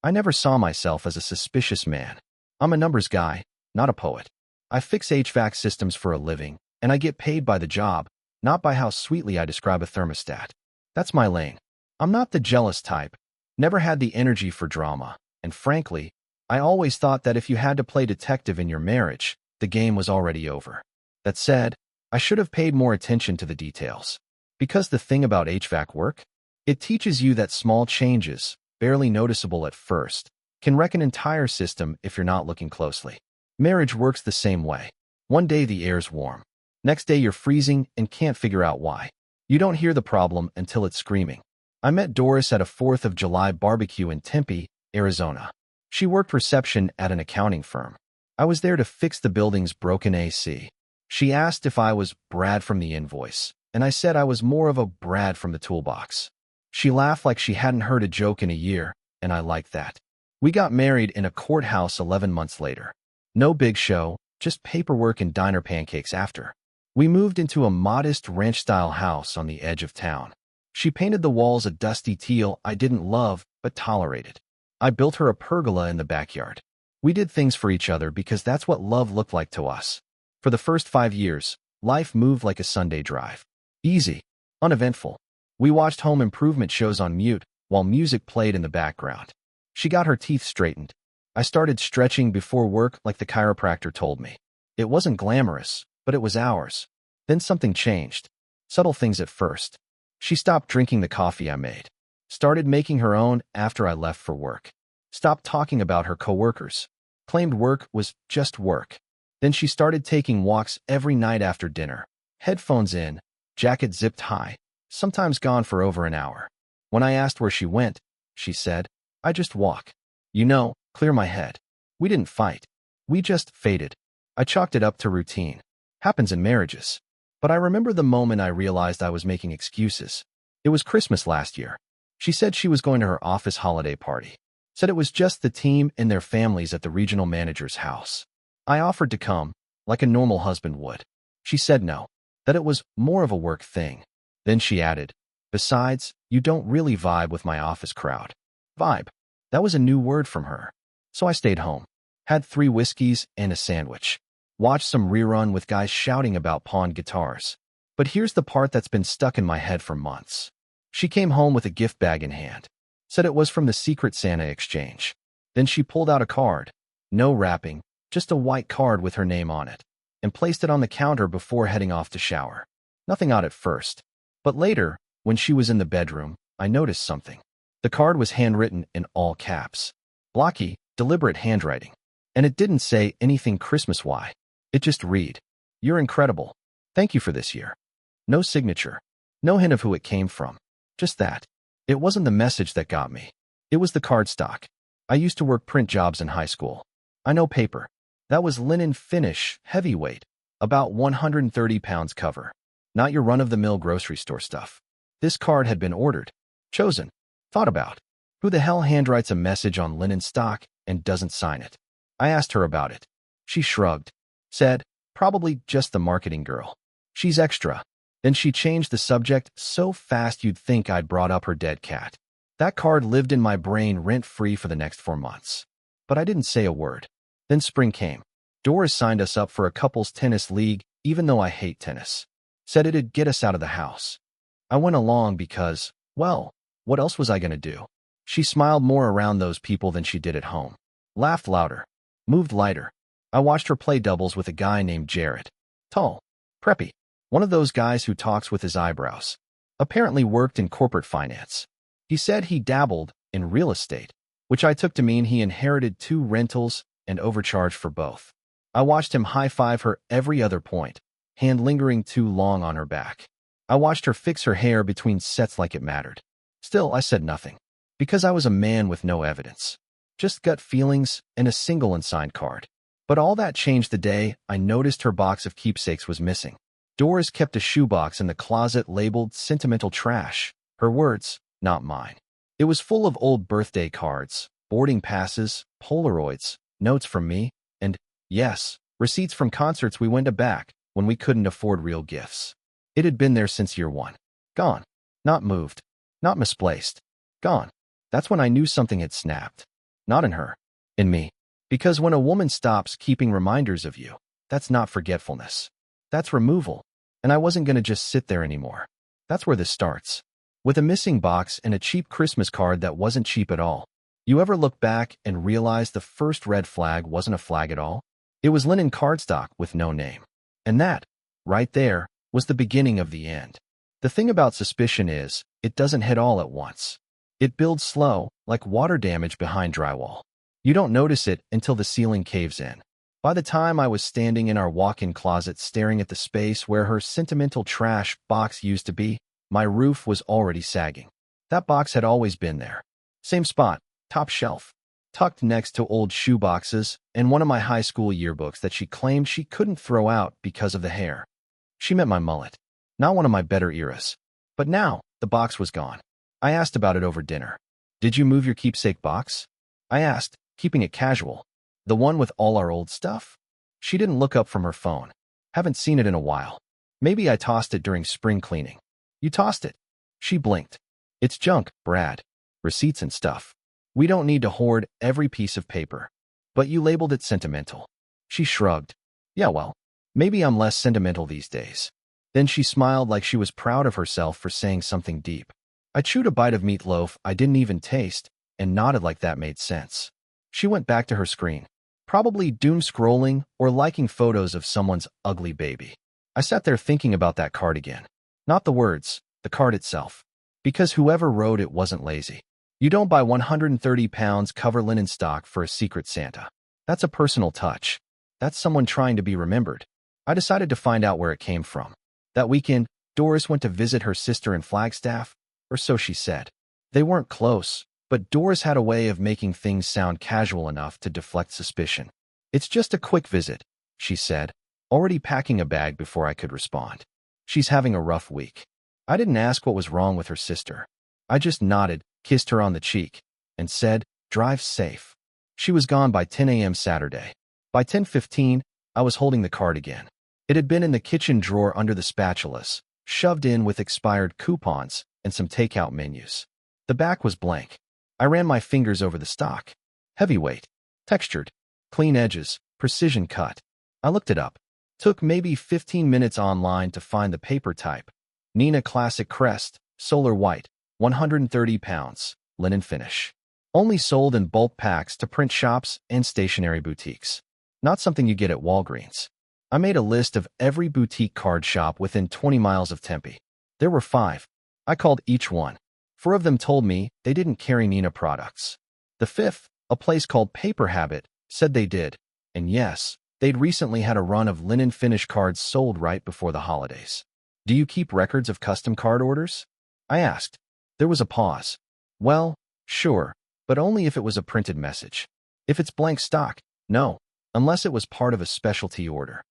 I never saw myself as a suspicious man. I'm a numbers guy, not a poet. I fix HVAC systems for a living, and I get paid by the job, not by how sweetly I describe a thermostat. That's my lane. I'm not the jealous type, never had the energy for drama, and frankly, I always thought that if you had to play detective in your marriage, the game was already over. That said, I should have paid more attention to the details. Because the thing about HVAC work, it teaches you that small changes, barely noticeable at first, can wreck an entire system if you're not looking closely. Marriage works the same way. One day the air's warm. Next day you're freezing and can't figure out why. You don't hear the problem until it's screaming. I met Doris at a 4th of July barbecue in Tempe, Arizona. She worked reception at an accounting firm. I was there to fix the building's broken AC. She asked if I was Brad from the invoice, and I said I was more of a Brad from the toolbox. She laughed like she hadn't heard a joke in a year, and I liked that. We got married in a courthouse 11 months later. No big show, just paperwork and diner pancakes after. We moved into a modest ranch-style house on the edge of town. She painted the walls a dusty teal I didn't love but tolerated. I built her a pergola in the backyard. We did things for each other because that's what love looked like to us. For the first 5 years, life moved like a Sunday drive. Easy, uneventful. We watched home improvement shows on mute while music played in the background. She got her teeth straightened. I started stretching before work like the chiropractor told me. It wasn't glamorous, but it was ours. Then something changed. Subtle things at first. She stopped drinking the coffee I made. Started making her own after I left for work. Stopped talking about her coworkers. Claimed work was just work. Then she started taking walks every night after dinner. Headphones in, jacket zipped high, sometimes gone for over an hour. When I asked where she went, she said, "I just walk. Clear my head." We didn't fight. We just faded. I chalked it up to routine. Happens in marriages. But I remember the moment I realized I was making excuses. It was Christmas last year. She said she was going to her office holiday party. Said it was just the team and their families at the regional manager's house. I offered to come, like a normal husband would. She said no, that it was more of a work thing. Then she added, "Besides, you don't really vibe with my office crowd." Vibe. That was a new word from her. So I stayed home. Had 3 whiskeys and a sandwich. Watched some rerun with guys shouting about pawned guitars. But here's the part that's been stuck in my head for months. She came home with a gift bag in hand. Said it was from the Secret Santa exchange. Then she pulled out a card. No wrapping, just a white card with her name on it. And placed it on the counter before heading off to shower. Nothing odd at first. But later, when she was in the bedroom, I noticed something. The card was handwritten in all caps. Blocky, deliberate handwriting. And it didn't say anything Christmas-y. It just read, "You're incredible. Thank you for this year." No signature. No hint of who it came from. Just that. It wasn't the message that got me. It was the cardstock. I used to work print jobs in high school. I know paper. That was linen finish, heavyweight, about 130 pounds cover. Not your run-of-the-mill grocery store stuff. This card had been ordered, chosen, thought about. Who the hell handwrites a message on linen stock and doesn't sign it? I asked her about it. She shrugged. Said, "Probably just the marketing girl. She's extra." Then she changed the subject so fast you'd think I'd brought up her dead cat. That card lived in my brain rent-free for the next 4 months. But I didn't say a word. Then spring came. Doris signed us up for a couples tennis league, even though I hate tennis. Said it'd get us out of the house. I went along because, well, what else was I going to do? She smiled more around those people than she did at home. Laughed louder. Moved lighter. I watched her play doubles with a guy named Jared. Tall. Preppy. One of those guys who talks with his eyebrows. Apparently worked in corporate finance. He said he dabbled in real estate, which I took to mean he inherited 2 rentals and overcharged for both. I watched him high-five her every other point, hand lingering too long on her back. I watched her fix her hair between sets like it mattered. Still, I said nothing, because I was a man with no evidence. Just gut feelings and a single unsigned card. But all that changed the day I noticed her box of keepsakes was missing. Doris kept a shoebox in the closet labeled sentimental trash. Her words, not mine. It was full of old birthday cards, boarding passes, Polaroids, notes from me, and, yes, receipts from concerts we went to back when we couldn't afford real gifts. It had been there since year 1. Gone. Not moved. Not misplaced. Gone. That's when I knew something had snapped. Not in her. In me. Because when a woman stops keeping reminders of you, that's not forgetfulness. That's removal. And I wasn't going to just sit there anymore. That's where this starts. With a missing box and a cheap Christmas card that wasn't cheap at all. You ever look back and realize the first red flag wasn't a flag at all? It was linen cardstock with no name. And that, right there, was the beginning of the end. The thing about suspicion is, it doesn't hit all at once. It builds slow, like water damage behind drywall. You don't notice it until the ceiling caves in. By the time I was standing in our walk-in closet staring at the space where her sentimental trash box used to be, my roof was already sagging. That box had always been there. Same spot, top shelf, tucked next to old shoe boxes and one of my high school yearbooks that she claimed she couldn't throw out because of the hair. She meant my mullet, not one of my better eras. But now, the box was gone. I asked about it over dinner. Did you move your keepsake box? I asked, keeping it casual. The one with all our old stuff? She didn't look up from her phone. Haven't seen it in a while. Maybe I tossed it during spring cleaning. You tossed it. She blinked. It's junk, Brad. Receipts and stuff. We don't need to hoard every piece of paper. But you labeled it sentimental. She shrugged. Yeah, well, maybe I'm less sentimental these days. Then she smiled like she was proud of herself for saying something deep. I chewed a bite of meatloaf I didn't even taste and nodded like that made sense. She went back to her screen, probably doom scrolling or liking photos of someone's ugly baby. I sat there thinking about that card again. Not the words, the card itself. Because whoever wrote it wasn't lazy. You don't buy 130 pounds cover linen stock for a secret Santa. That's a personal touch. That's someone trying to be remembered. I decided to find out where it came from. That weekend, Doris went to visit her sister in Flagstaff, or so she said. They weren't close, but Doris had a way of making things sound casual enough to deflect suspicion. It's just a quick visit, she said, already packing a bag before I could respond. She's having a rough week. I didn't ask what was wrong with her sister. I just nodded, kissed her on the cheek, and said, drive safe. She was gone by 10 a.m. Saturday. By 10:15, I was holding the card again. It had been in the kitchen drawer under the spatulas, shoved in with expired coupons and some takeout menus. The back was blank. I ran my fingers over the stock. Heavyweight, textured, clean edges, precision cut. I looked it up. Took maybe 15 minutes online to find the paper type. Nina Classic Crest, Solar White, 130 pounds, linen finish. Only sold in bulk packs to print shops and stationery boutiques. Not something you get at Walgreens. I made a list of every boutique card shop within 20 miles of Tempe. There were 5. I called each one. 4 of them told me they didn't carry Nina products. The 5th, a place called Paper Habit, said they did. And yes, they'd recently had a run of linen finish cards sold right before the holidays. Do you keep records of custom card orders? I asked. There was a pause. Well, sure, but only if it was a printed message. If it's blank stock, no, unless it was part of a specialty order.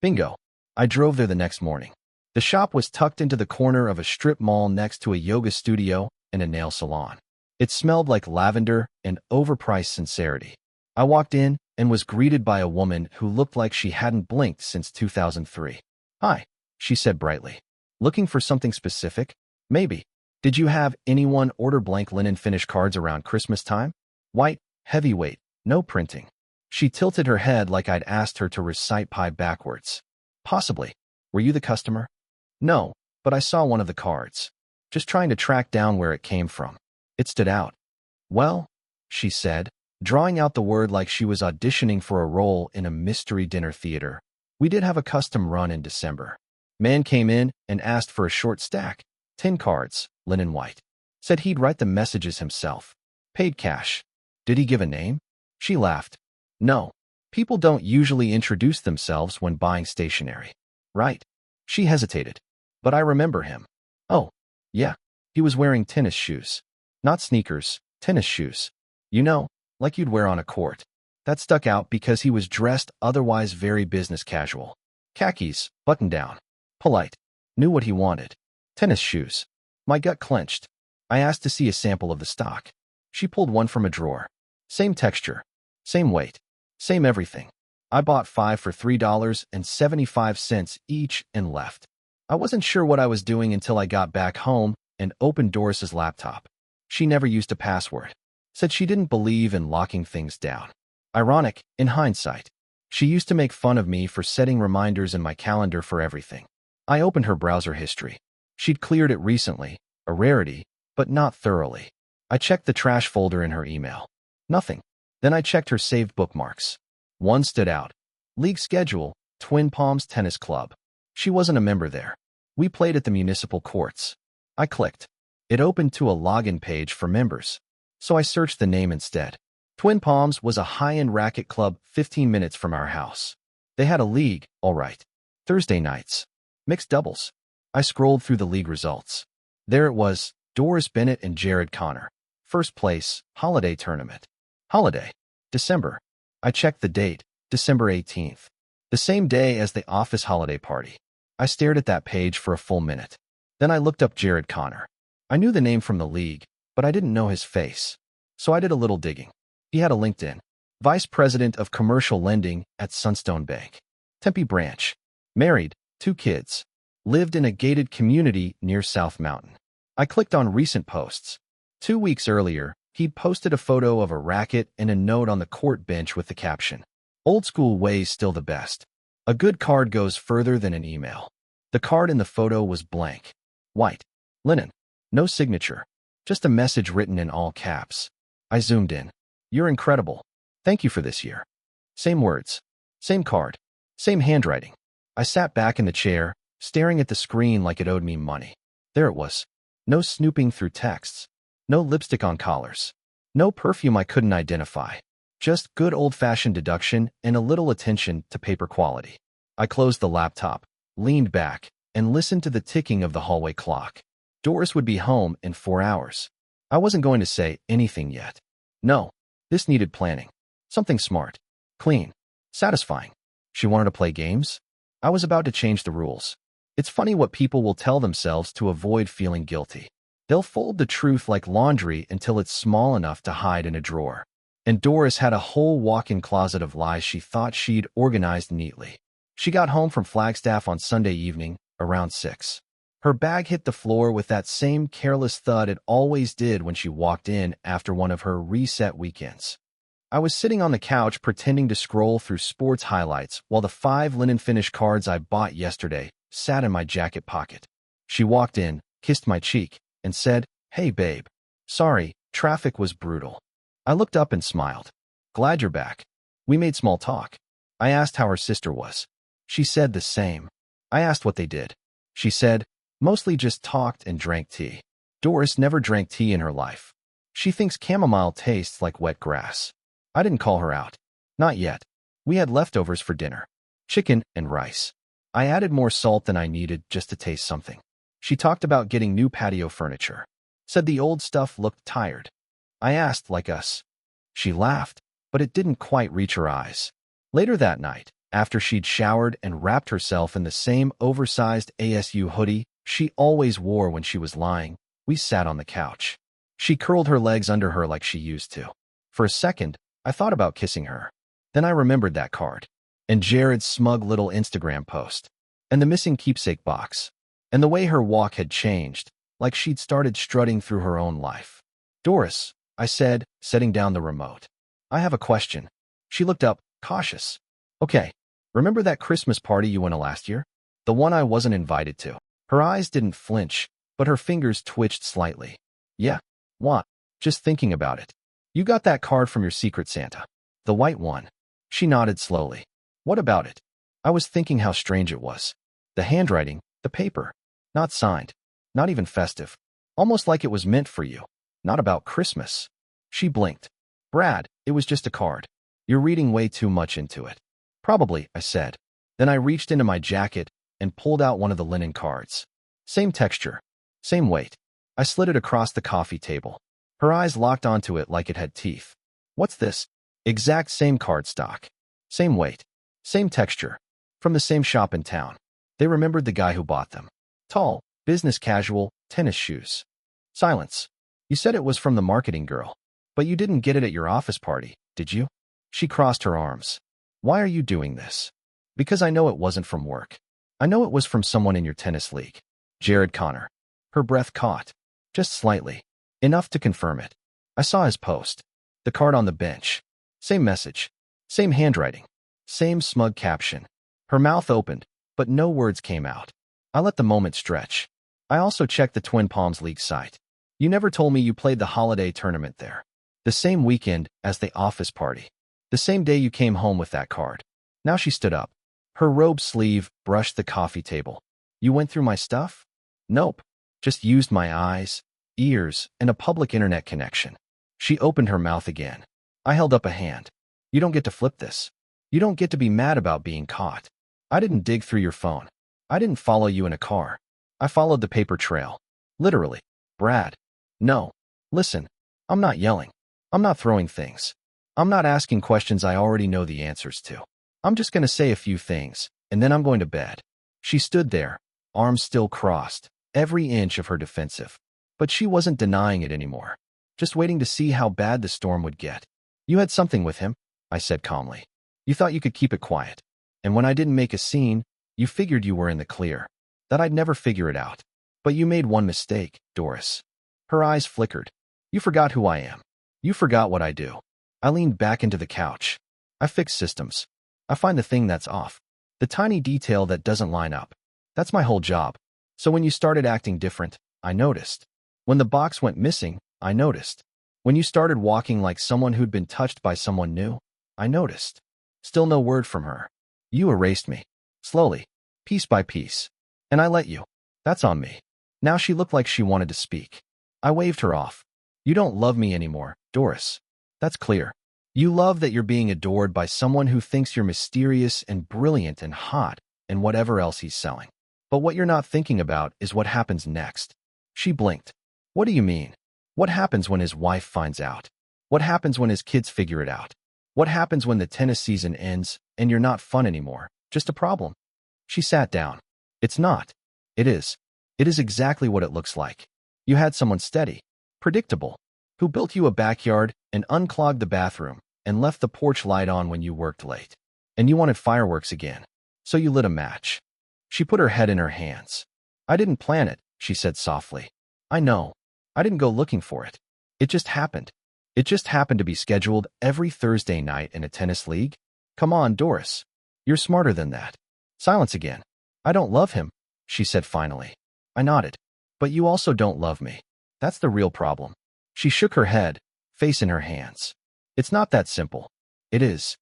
Bingo. I drove there the next morning. The shop was tucked into the corner of a strip mall next to a yoga studio and a nail salon. It smelled like lavender and overpriced sincerity. I walked in and was greeted by a woman who looked like she hadn't blinked since 2003. Hi, she said brightly. Looking for something specific? Maybe. Did you have anyone order blank linen finish cards around Christmas time? White, heavyweight, no printing. She tilted her head like I'd asked her to recite pi backwards. Possibly. Were you the customer? No, but I saw one of the cards. Just trying to track down where it came from. It stood out. Well, she said, drawing out the word like she was auditioning for a role in a mystery dinner theater. We did have a custom run in December. Man came in and asked for a short stack. 10 cards, linen white. Said he'd write the messages himself. Paid cash. Did he give a name? She laughed. No. People don't usually introduce themselves when buying stationery. Right. She hesitated. But I remember him. Oh, yeah. He was wearing tennis shoes. Not sneakers, tennis shoes. You know, like you'd wear on a court. That stuck out because he was dressed otherwise very business casual. Khakis, button down. Polite. Knew what he wanted. Tennis shoes. My gut clenched. I asked to see a sample of the stock. She pulled one from a drawer. Same texture. Same weight. Same everything. I bought 5 for $3.75 each and left. I wasn't sure what I was doing until I got back home and opened Doris's laptop. She never used a password. Said she didn't believe in locking things down. Ironic, in hindsight. She used to make fun of me for setting reminders in my calendar for everything. I opened her browser history. She'd cleared it recently, a rarity, but not thoroughly. I checked the trash folder in her email. Nothing. Then I checked her saved bookmarks. One stood out. League schedule, Twin Palms Tennis Club. She wasn't a member there. We played at the municipal courts. I clicked. It opened to a login page for members. So I searched the name instead. Twin Palms was a high-end racket club 15 minutes from our house. They had a league, all right. Thursday nights. Mixed doubles. I scrolled through the league results. There it was, Doris Bennett and Jared Connor. First place, holiday tournament. Holiday. December. I checked the date, December 18th. The same day as the office holiday party. I stared at that page for a full minute. Then I looked up Jared Connor. I knew the name from the league, but I didn't know his face. So I did a little digging. He had a LinkedIn. Vice President of Commercial Lending at Sunstone Bank. Tempe branch. Married, 2 kids. Lived in a gated community near South Mountain. I clicked on recent posts. 2 weeks earlier, he'd posted a photo of a racket and a note on the court bench with the caption, "Old school ways still the best. A good card goes further than an email." The card in the photo was blank. White. Linen. No signature. Just a message written in all caps. I zoomed in. "You're incredible. Thank you for this year." Same words. Same card. Same handwriting. I sat back in the chair, staring at the screen like it owed me money. There it was. No snooping through texts. No lipstick on collars. No perfume I couldn't identify. Just good old-fashioned deduction and a little attention to paper quality. I closed the laptop, leaned back, and listened to the ticking of the hallway clock. Doris would be home in 4 hours. I wasn't going to say anything yet. No, this needed planning. Something smart, clean, satisfying. She wanted to play games? I was about to change the rules. It's funny what people will tell themselves to avoid feeling guilty. They'll fold the truth like laundry until it's small enough to hide in a drawer. And Doris had a whole walk-in closet of lies she thought she'd organized neatly. She got home from Flagstaff on Sunday evening, around 6. Her bag hit the floor with that same careless thud it always did when she walked in after one of her reset weekends. I was sitting on the couch pretending to scroll through sports highlights while the 5 linen finish cards I bought yesterday sat in my jacket pocket. She walked in, kissed my cheek, and said, "Hey babe. Sorry, traffic was brutal." I looked up and smiled. "Glad you're back." We made small talk. I asked how her sister was. She said the same. I asked what they did. She said, mostly just talked and drank tea. Doris never drank tea in her life. She thinks chamomile tastes like wet grass. I didn't call her out. Not yet. We had leftovers for dinner. Chicken and rice. I added more salt than I needed just to taste something. She talked about getting new patio furniture. Said the old stuff looked tired. I asked, like us. She laughed, but it didn't quite reach her eyes. Later that night, after she'd showered and wrapped herself in the same oversized ASU hoodie she always wore when she was lying, we sat on the couch. She curled her legs under her like she used to. For a second, I thought about kissing her. Then I remembered that card, and Jared's smug little Instagram post, and the missing keepsake box, and the way her walk had changed, like she'd started strutting through her own life. "Doris," I said, setting down the remote. "I have a question." She looked up, cautious. "Okay, remember that Christmas party you went to last year? The one I wasn't invited to?" Her eyes didn't flinch, but her fingers twitched slightly. "Yeah. What?" "Just thinking about it. You got that card from your Secret Santa. The white one." She nodded slowly. "What about it?" I was thinking how strange it was. The handwriting, the paper. Not signed. Not even festive. Almost like it was meant for you. Not about Christmas. She blinked. "Brad, it was just a card. You're reading way too much into it." "Probably," I said. Then I reached into my jacket and pulled out one of the linen cards. Same texture. Same weight. I slid it across the coffee table. Her eyes locked onto it like it had teeth. "What's this?" "Exact same cardstock. Same weight. Same texture. From the same shop in town." They remembered the guy who bought them. Tall, business casual, tennis shoes. Silence. "You said it was from the marketing girl. But you didn't get it at your office party, did you?" She crossed her arms. "Why are you doing this?" "Because I know it wasn't from work. I know it was from someone in your tennis league." "Jared Connor." Her breath caught. Just slightly. Enough to confirm it. I saw his post. The card on the bench. Same message. Same handwriting. Same smug caption. Her mouth opened, but no words came out. I let the moment stretch. I also checked the Twin Palms League site. You never told me you played the holiday tournament there. The same weekend as the office party. The same day you came home with that card. Now she stood up. Her robe sleeve brushed the coffee table. You went through my stuff? Nope. Just used my eyes, ears, and a public internet connection. She opened her mouth again. I held up a hand. You don't get to flip this. You don't get to be mad about being caught. I didn't dig through your phone. I didn't follow you in a car. I followed the paper trail. Literally. Brad. No. Listen. I'm not yelling. I'm not throwing things. I'm not asking questions I already know the answers to. I'm just going to say a few things, and then I'm going to bed. She stood there, arms still crossed, every inch of her defensive. But she wasn't denying it anymore. Just waiting to see how bad the storm would get. You had something with him, I said calmly. You thought you could keep it quiet. And when I didn't make a scene, you figured you were in the clear. That I'd never figure it out. But you made one mistake, Doris. Her eyes flickered. You forgot who I am. You forgot what I do. I leaned back into the couch. I fix systems. I find the thing that's off. The tiny detail that doesn't line up. That's my whole job. So when you started acting different, I noticed. When the box went missing, I noticed. When you started walking like someone who'd been touched by someone new, I noticed. Still no word from her. You erased me. Slowly. Piece by piece. And I let you. That's on me. Now she looked like she wanted to speak. I waved her off. You don't love me anymore, Doris. That's clear. You love that you're being adored by someone who thinks you're mysterious and brilliant and hot and whatever else he's selling. But what you're not thinking about is what happens next. She blinked. What do you mean? What happens when his wife finds out? What happens when his kids figure it out? What happens when the tennis season ends and you're not fun anymore, just a problem? She sat down. It's not. It is. It is exactly what it looks like. You had someone steady, predictable, who built you a backyard and unclogged the bathroom and left the porch light on when you worked late. And you wanted fireworks again, so you lit a match. She put her head in her hands. I didn't plan it, she said softly. I know. I didn't go looking for it. It just happened. It just happened to be scheduled every Thursday night in a tennis league. Come on, Doris. You're smarter than that. Silence again. I don't love him, she said finally. I nodded. But you also don't love me. That's the real problem. She shook her head, face in her hands. It's not that simple. It is.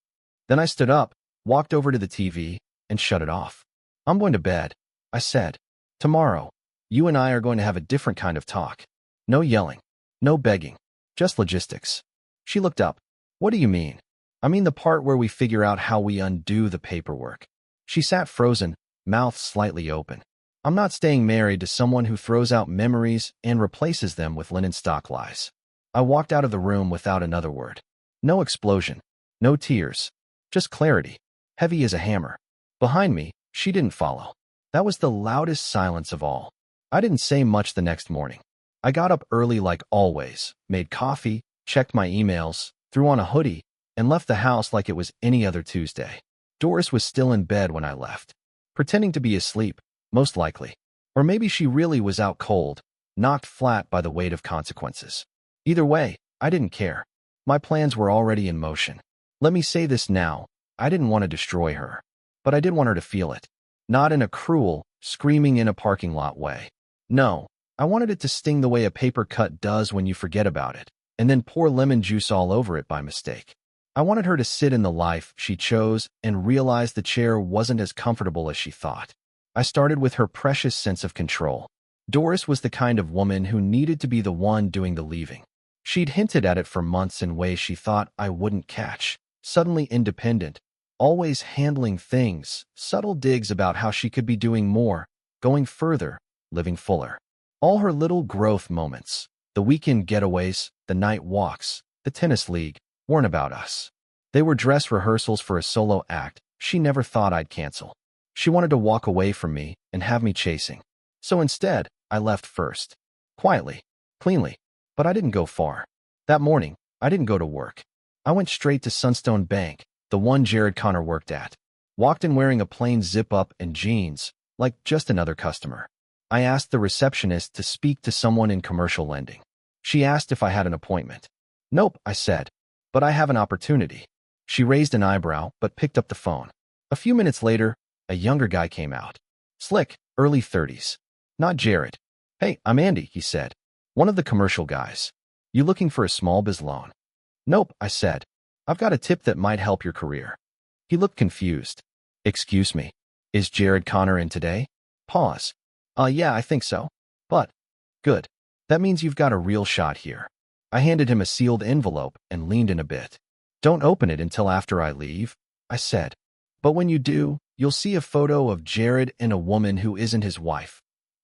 Then I stood up, walked over to the TV, and shut it off. I'm going to bed, I said. Tomorrow, you and I are going to have a different kind of talk. No yelling. No begging. Just logistics. She looked up. What do you mean? I mean the part where we figure out how we undo the paperwork. She sat frozen, mouth slightly open. I'm not staying married to someone who throws out memories and replaces them with linen stock lies. I walked out of the room without another word. No explosion. No tears. Just clarity. Heavy as a hammer. Behind me, she didn't follow. That was the loudest silence of all. I didn't say much the next morning. I got up early like always, made coffee, checked my emails, threw on a hoodie, and left the house like it was any other Tuesday. Doris was still in bed when I left. Pretending to be asleep, most likely. Or maybe she really was out cold, knocked flat by the weight of consequences. Either way, I didn't care. My plans were already in motion. Let me say this now. I didn't want to destroy her. But I did want her to feel it. Not in a cruel, screaming in a parking lot way. No, I wanted it to sting the way a paper cut does when you forget about it, and then pour lemon juice all over it by mistake. I wanted her to sit in the life she chose and realize the chair wasn't as comfortable as she thought. I started with her precious sense of control. Doris was the kind of woman who needed to be the one doing the leaving. She'd hinted at it for months in ways she thought I wouldn't catch. Suddenly independent, always handling things, subtle digs about how she could be doing more, going further, living fuller. All her little growth moments, the weekend getaways, the night walks, the tennis league, weren't about us. They were dress rehearsals for a solo act she never thought I'd cancel. She wanted to walk away from me and have me chasing. So instead, I left first. Quietly, cleanly. But I didn't go far. That morning, I didn't go to work. I went straight to Sunstone Bank, the one Jared Connor worked at. Walked in wearing a plain zip-up and jeans, like just another customer. I asked the receptionist to speak to someone in commercial lending. She asked if I had an appointment. Nope, I said. But I have an opportunity. She raised an eyebrow, but picked up the phone. A few minutes later, a younger guy came out. Slick, early 30s. Not Jared. Hey, I'm Andy, he said. One of the commercial guys. You looking for a small biz loan? Nope, I said. I've got a tip that might help your career. He looked confused. Excuse me. Is Jared Connor in today? Pause. Yeah, I think so. But, good. That means you've got a real shot here. I handed him a sealed envelope and leaned in a bit. Don't open it until after I leave, I said. But when you do, you'll see a photo of Jared and a woman who isn't his wife,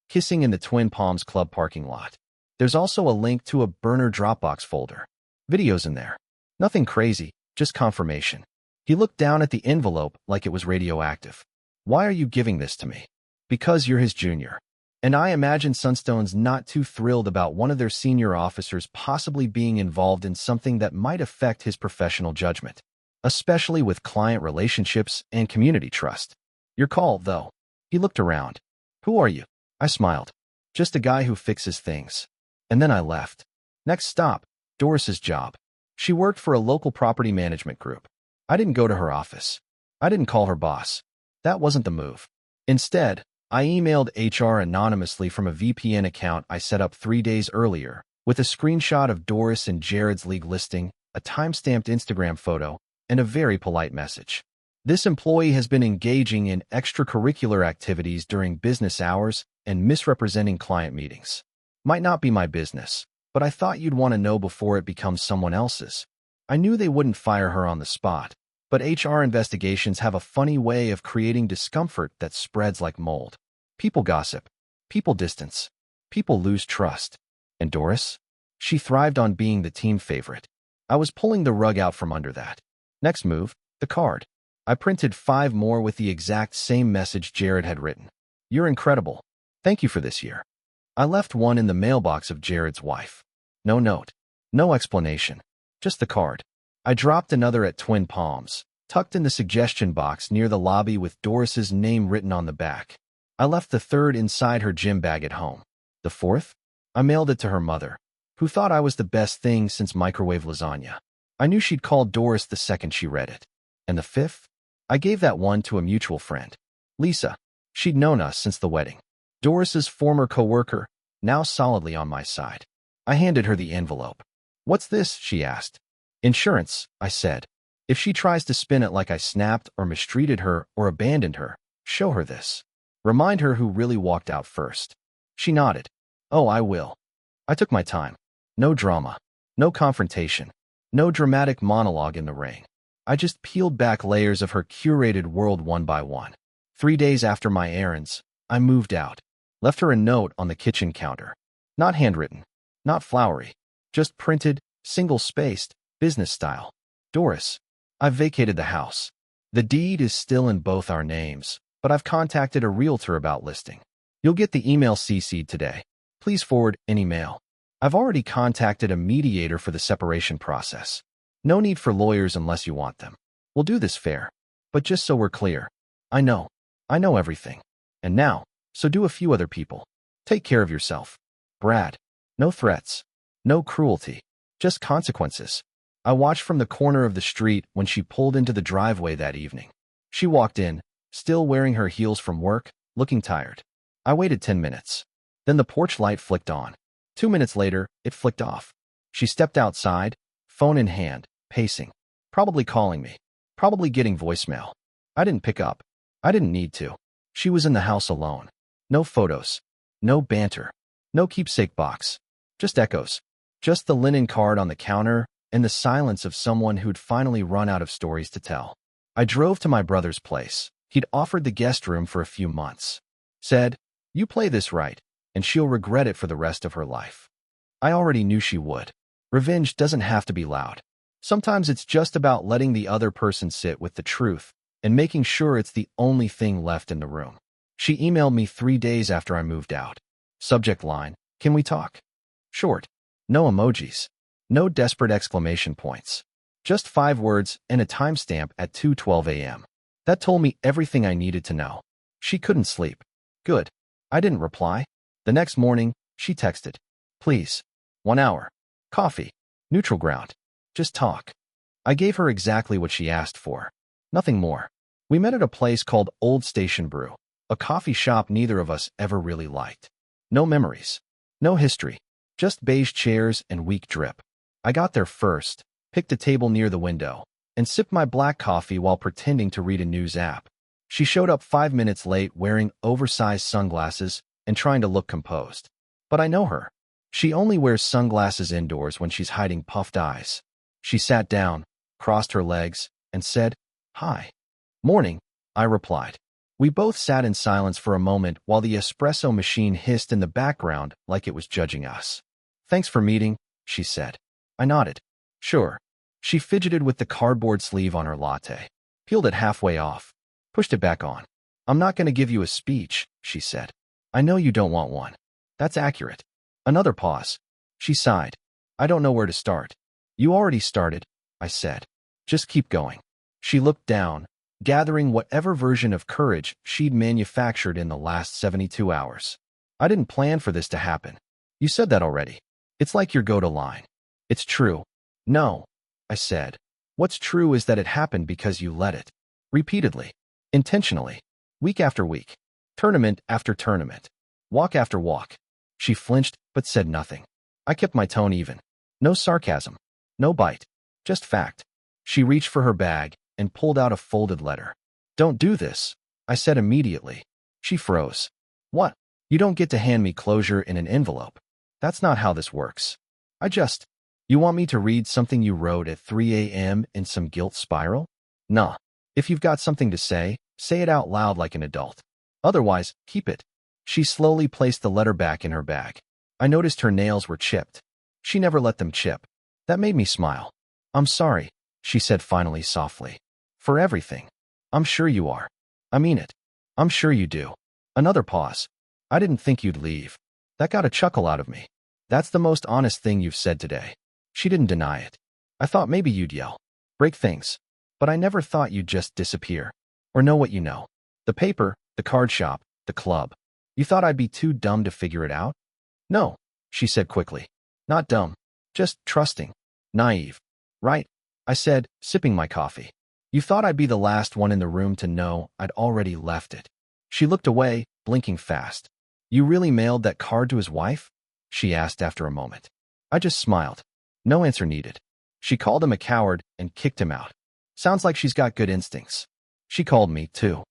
kissing in the Twin Palms Club parking lot. There's also a link to a burner Dropbox folder. Videos in there. Nothing crazy, just confirmation. He looked down at the envelope like it was radioactive. Why are you giving this to me? Because you're his junior. And I imagine Sunstone's not too thrilled about one of their senior officers possibly being involved in something that might affect his professional judgment, especially with client relationships and community trust. Your call, though. He looked around. Who are you? I smiled. Just a guy who fixes things. And then I left. Next stop, Doris's job. She worked for a local property management group. I didn't go to her office. I didn't call her boss. That wasn't the move. Instead, I emailed HR anonymously from a VPN account I set up 3 days earlier, with a screenshot of Doris and Jared's league listing, a time-stamped Instagram photo, and a very polite message. This employee has been engaging in extracurricular activities during business hours and misrepresenting client meetings. Might not be my business, but I thought you'd want to know before it becomes someone else's. I knew they wouldn't fire her on the spot, but HR investigations have a funny way of creating discomfort that spreads like mold. People gossip. People distance. People lose trust. And Doris? She thrived on being the team favorite. I was pulling the rug out from under that. Next move, the card. I printed 5 more with the exact same message Jared had written. You're incredible. Thank you for this year. I left one in the mailbox of Jared's wife. No note. No explanation. Just the card. I dropped another at Twin Palms, tucked in the suggestion box near the lobby with Doris's name written on the back. I left the third inside her gym bag at home. The fourth? I mailed it to her mother, who thought I was the best thing since microwave lasagna. I knew she'd call Doris the second she read it. And the fifth? I gave that one to a mutual friend, Lisa. She'd known us since the wedding. Doris's former coworker, now solidly on my side. I handed her the envelope. What's this? She asked. Insurance, I said. If she tries to spin it like I snapped or mistreated her or abandoned her, show her this. Remind her who really walked out first. She nodded. Oh, I will. I took my time. No drama. No confrontation. No dramatic monologue in the ring. I just peeled back layers of her curated world one by one. 3 days after my errands, I moved out. Left her a note on the kitchen counter. Not handwritten. Not flowery. Just printed, single-spaced, business style. Doris, I've vacated the house. The deed is still in both our names, but I've contacted a realtor about listing. You'll get the email CC'd today. Please forward any mail. I've already contacted a mediator for the separation process. No need for lawyers unless you want them. We'll do this fair. But just so we're clear, I know everything. And now, so do a few other people. Take care of yourself. Brad. No threats. No cruelty. Just consequences. I watched from the corner of the street when she pulled into the driveway that evening. She walked in, still wearing her heels from work, looking tired. I waited 10 minutes. Then the porch light flicked on. 2 minutes later, it flicked off. She stepped outside, phone in hand, pacing. Probably calling me. Probably getting voicemail. I didn't pick up. I didn't need to. She was in the house alone. No photos. No banter. No keepsake box. Just echoes. Just the linen card on the counter and the silence of someone who'd finally run out of stories to tell. I drove to my brother's place. He'd offered the guest room for a few months. Said, you play this right, and she'll regret it for the rest of her life. I already knew she would. Revenge doesn't have to be loud. Sometimes it's just about letting the other person sit with the truth and making sure it's the only thing left in the room. She emailed me 3 days after I moved out. Subject line, can we talk? Short. No emojis. No desperate exclamation points. Just 5 words and a timestamp at 2:12 a.m. That told me everything I needed to know. She couldn't sleep. Good. I didn't reply. The next morning, she texted. Please. 1 hour. Coffee. Neutral ground. Just talk. I gave her exactly what she asked for. Nothing more. We met at a place called Old Station Brew, a coffee shop neither of us ever really liked. No memories. No history. Just beige chairs and weak drip. I got there first, picked a table near the window, and sipped my black coffee while pretending to read a news app. She showed up 5 minutes late wearing oversized sunglasses and trying to look composed. But I know her. She only wears sunglasses indoors when she's hiding puffed eyes. She sat down, crossed her legs, and said, "Hi." "Morning," I replied. We both sat in silence for a moment while the espresso machine hissed in the background like it was judging us. "Thanks for meeting," she said. I nodded. "Sure." She fidgeted with the cardboard sleeve on her latte, peeled it halfway off, pushed it back on. "I'm not going to give you a speech," she said. "I know you don't want one." "That's accurate." Another pause. She sighed. "I don't know where to start." "You already started," I said. "Just keep going." She looked down, gathering whatever version of courage she'd manufactured in the last 72 hours. "I didn't plan for this to happen." "You said that already." "It's like your go-to line." "It's true." "No," I said. "What's true is that it happened because you let it." Repeatedly. Intentionally. Week after week. Tournament after tournament. Walk after walk. She flinched, but said nothing. I kept my tone even. No sarcasm. No bite. Just fact. She reached for her bag and pulled out a folded letter. "Don't do this," I said immediately. She froze. "What? You don't get to hand me closure in an envelope. That's not how this works." You want me to read something you wrote at 3 a.m. in some guilt spiral? Nah. If you've got something to say it out loud like an adult. Otherwise, keep it." She slowly placed the letter back in her bag. I noticed her nails were chipped. She never let them chip. That made me smile. "I'm sorry," she said finally softly. "For everything." "I'm sure you are." "I mean it." "I'm sure you do." Another pause. "I didn't think you'd leave." That got a chuckle out of me. "That's the most honest thing you've said today." She didn't deny it. "I thought maybe you'd yell. Break things. But I never thought you'd just disappear. Or know what you know. The paper, the card shop, the club. You thought I'd be too dumb to figure it out?" "No," she said quickly. "Not dumb. Just trusting. Naive." "Right," I said, sipping my coffee. "You thought I'd be the last one in the room to know I'd already left it." She looked away, blinking fast. "You really mailed that card to his wife?" she asked after a moment. I just smiled. No answer needed. She called him a coward and kicked him out. Sounds like she's got good instincts. She called me, too.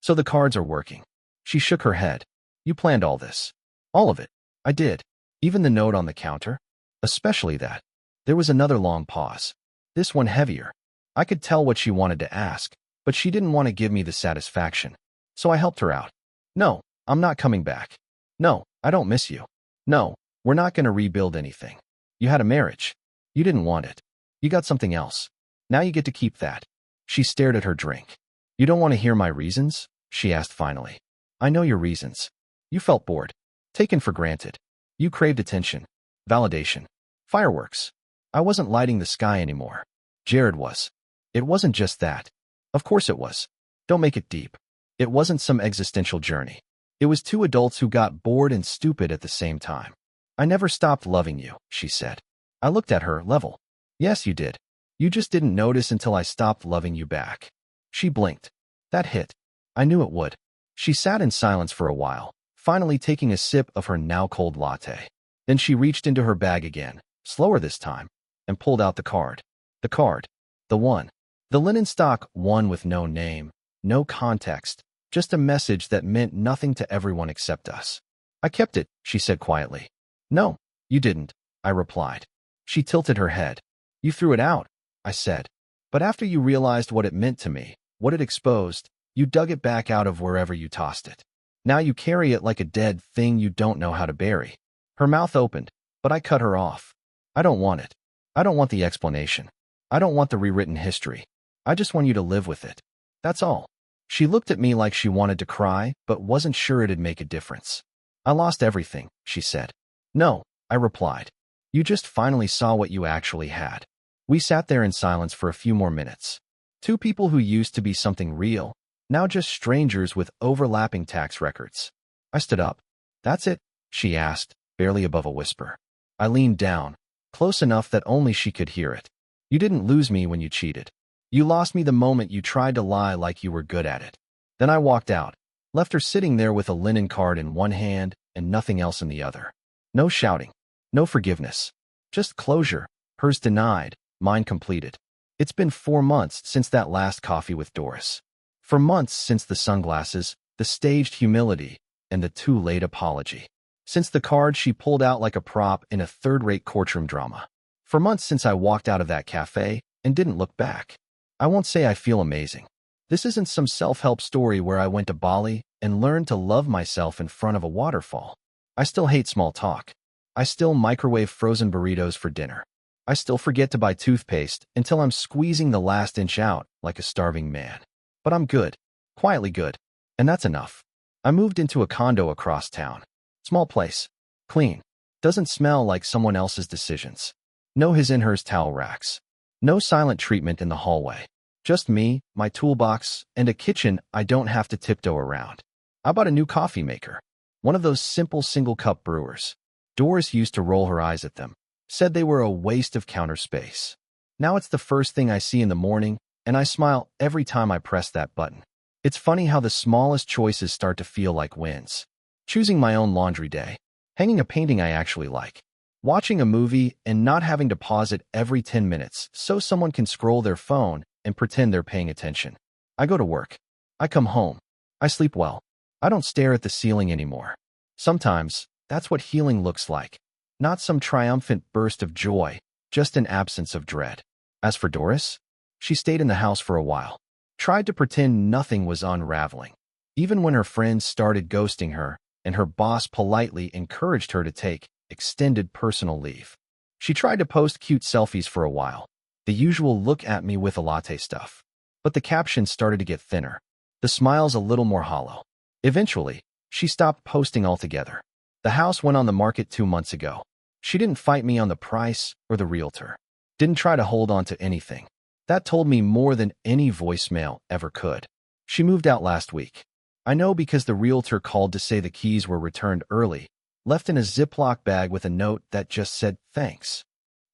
So the cards are working." She shook her head. "You planned all this." "All of it." "I did. Even the note on the counter?" "Especially that." There was another long pause. This one heavier. I could tell what she wanted to ask, but she didn't want to give me the satisfaction. So I helped her out. "No, I'm not coming back. No, I don't miss you. No, we're not going to rebuild anything. You had a marriage. You didn't want it. You got something else. Now you get to keep that." She stared at her drink. "You don't want to hear my reasons?" she asked finally. "I know your reasons. You felt bored. Taken for granted. You craved attention. Validation. Fireworks. I wasn't lighting the sky anymore. Jared was. It wasn't just that. Of course it was. Don't make it deep. It wasn't some existential journey. It was two adults who got bored and stupid at the same time. I never stopped loving you," she said. I looked at her, level. "Yes, you did. You just didn't notice until I stopped loving you back." She blinked. That hit. I knew it would. She sat in silence for a while, finally taking a sip of her now cold latte. Then she reached into her bag again, slower this time, and pulled out the card. The card. The one. The linen stock one with no name, no context, just a message that meant nothing to everyone except us. "I kept it," she said quietly. "No, you didn't," I replied. She tilted her head. "You threw it out," I said. "But after you realized what it meant to me, what it exposed, you dug it back out of wherever you tossed it. Now you carry it like a dead thing you don't know how to bury." Her mouth opened, but I cut her off. "I don't want it. I don't want the explanation. I don't want the rewritten history. I just want you to live with it. That's all." She looked at me like she wanted to cry, but wasn't sure it'd make a difference. "I lost everything," she said. "No," I replied. "You just finally saw what you actually had." We sat there in silence for a few more minutes. Two people who used to be something real, now just strangers with overlapping tax records. I stood up. "That's it?" she asked, barely above a whisper. I leaned down, close enough that only she could hear it. You didn't lose me when you cheated. You lost me the moment you tried to lie like you were good at it. Then I walked out, left her sitting there with a linen card in one hand and nothing else in the other. No shouting, no forgiveness. Just closure, hers denied, mine completed. It's been 4 months since that last coffee with Doris. 4 months since the sunglasses, the staged humility, and the too late apology. Since the card she pulled out like a prop in a third-rate courtroom drama. 4 months since I walked out of that cafe and didn't look back. I won't say I feel amazing. This isn't some self-help story where I went to Bali and learned to love myself in front of a waterfall. I still hate small talk. I still microwave frozen burritos for dinner. I still forget to buy toothpaste until I'm squeezing the last inch out like a starving man. But I'm good, quietly good, and that's enough. I moved into a condo across town. Small place, clean, doesn't smell like someone else's decisions. No his and hers towel racks. No silent treatment in the hallway. Just me, my toolbox, and a kitchen I don't have to tiptoe around. I bought a new coffee maker. One of those simple single-cup brewers. Doris used to roll her eyes at them. Said they were a waste of counter space. Now it's the first thing I see in the morning, and I smile every time I press that button. It's funny how the smallest choices start to feel like wins. Choosing my own laundry day. Hanging a painting I actually like. Watching a movie and not having to pause it every 10 minutes so someone can scroll their phone and pretend they're paying attention. I go to work. I come home. I sleep well. I don't stare at the ceiling anymore. Sometimes, that's what healing looks like. Not some triumphant burst of joy, just an absence of dread. As for Doris, she stayed in the house for a while. Tried to pretend nothing was unraveling. Even when her friends started ghosting her, and her boss politely encouraged her to take extended personal leave. She tried to post cute selfies for a while. The usual look at me with a latte stuff. But the captions started to get thinner. The smiles a little more hollow. Eventually, she stopped posting altogether. The house went on the market 2 months ago. She didn't fight me on the price or the realtor. Didn't try to hold on to anything. That told me more than any voicemail ever could. She moved out last week. I know because the realtor called to say the keys were returned early, left in a Ziploc bag with a note that just said thanks.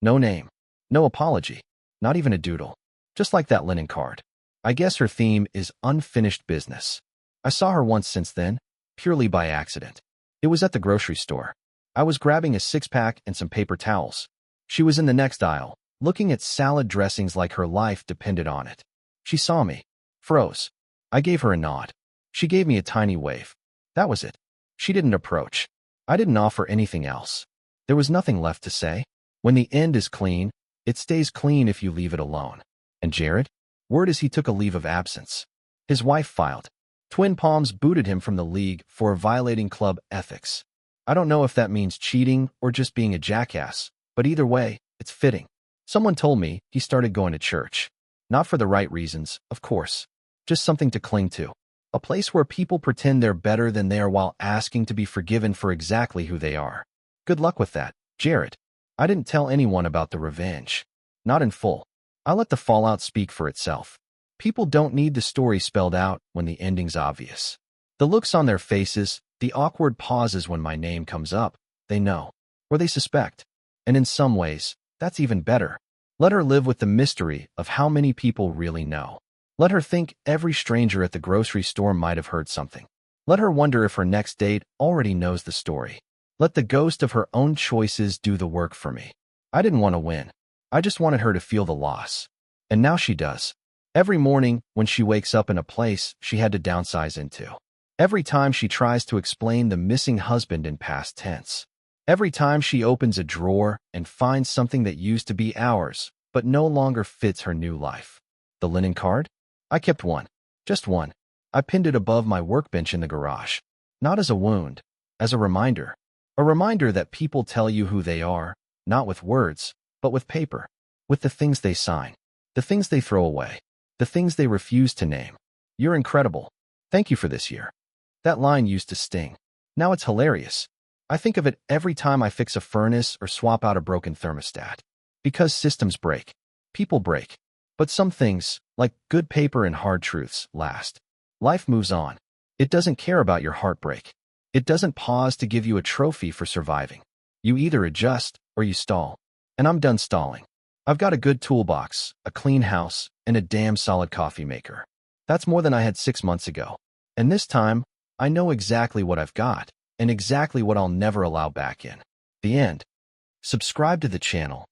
No name. No apology. Not even a doodle. Just like that linen card. I guess her theme is unfinished business. I saw her once since then, purely by accident. It was at the grocery store. I was grabbing a 6-pack and some paper towels. She was in the next aisle, looking at salad dressings like her life depended on it. She saw me. Froze. I gave her a nod. She gave me a tiny wave. That was it. She didn't approach. I didn't offer anything else. There was nothing left to say. When the end is clean, it stays clean if you leave it alone. And Jared? Word is he took a leave of absence. His wife filed. Twin Palms booted him from the league for violating club ethics. I don't know if that means cheating or just being a jackass, but either way, it's fitting. Someone told me he started going to church. Not for the right reasons, of course. Just something to cling to. A place where people pretend they're better than they are while asking to be forgiven for exactly who they are. Good luck with that, Jared. I didn't tell anyone about the revenge. Not in full. I let the fallout speak for itself. People don't need the story spelled out when the ending's obvious. The looks on their faces, the awkward pauses when my name comes up, they know. Or they suspect. And in some ways, that's even better. Let her live with the mystery of how many people really know. Let her think every stranger at the grocery store might have heard something. Let her wonder if her next date already knows the story. Let the ghost of her own choices do the work for me. I didn't want to win. I just wanted her to feel the loss. And now she does. Every morning when she wakes up in a place she had to downsize into. Every time she tries to explain the missing husband in past tense. Every time she opens a drawer and finds something that used to be ours, but no longer fits her new life. The linen card? I kept one. Just one. I pinned it above my workbench in the garage. Not as a wound, as a reminder. A reminder that people tell you who they are, not with words, but with paper. With the things they sign. The things they throw away. The things they refuse to name. You're incredible. Thank you for this year. That line used to sting. Now it's hilarious. I think of it every time I fix a furnace or swap out a broken thermostat. Because systems break. People break. But some things, like good paper and hard truths, last. Life moves on. It doesn't care about your heartbreak. It doesn't pause to give you a trophy for surviving. You either adjust or you stall. and I'm done stalling. I've got a good toolbox, a clean house, and a damn solid coffee maker. That's more than I had 6 months ago. And this time, I know exactly what I've got, and exactly what I'll never allow back in. The end. Subscribe to the channel,